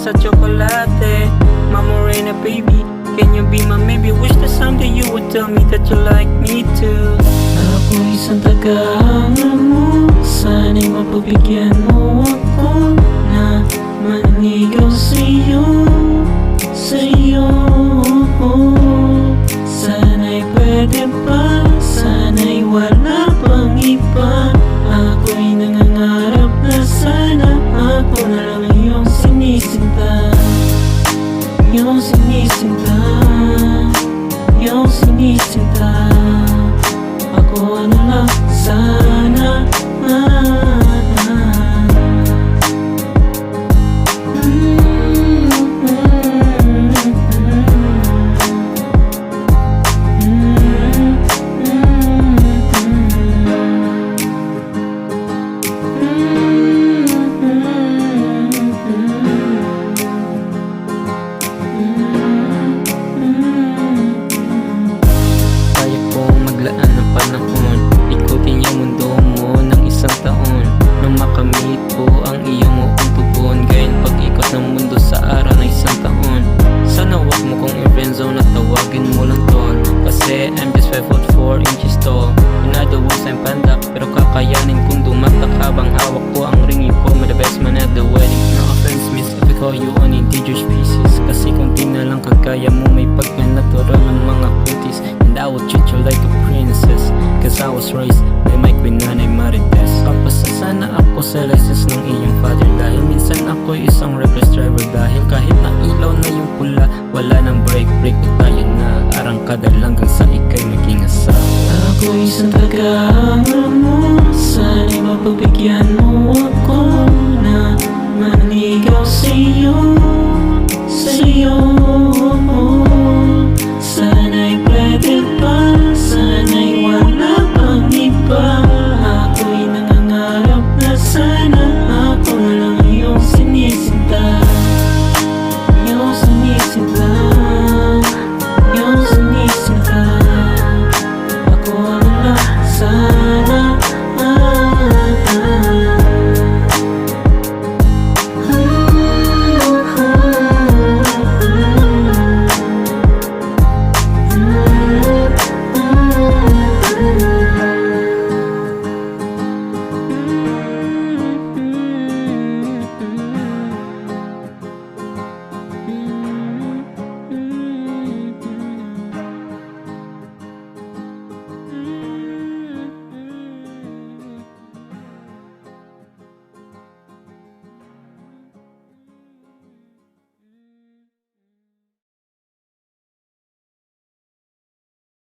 sa tsokolate. Mama Reyna baby, can you be my maybe? Wish that someday you would tell me that you like me too. Ako isang tagahanga mo, sana'y mapagbigyan mo ako na manigaw sa'yo, sa'yo. Sana'y pwede pa, sana'y wala pang iba. Ako'y nangangarap na sana ako na lang iyong sinisinta, iyong sinisinta, iyong sinisinta. Ako na lang sana. Kaya kong maglaan ng panahon, ikutin yung mundo mo ng isang taon, nang makamit ko ang iyong muong tugon. Gayon pag-ikot ng mundo sa araw ng isang taon. Sana wag mo kong i-friendzone at tawagin mo lang tol, kasi I'm just 5'4" tall. In other words, I'm pandak, pero kakayanin kong dumatak habang hawak ko ang ring. You call me the best man at the wedding. No offense miss, if I call you on endangered species, kasi kung di na lang kagaya mo, may pagka-natural ng mga kutis. And I will treat you like a princess, cause I was raised by my queen nanay Marites. Papasa sana ako sa license ng iyong father, dahil minsan ako isang reckless driver. Dahil kahit na ilaw na yung pula, wala nang break, break tayo na arangkada lang.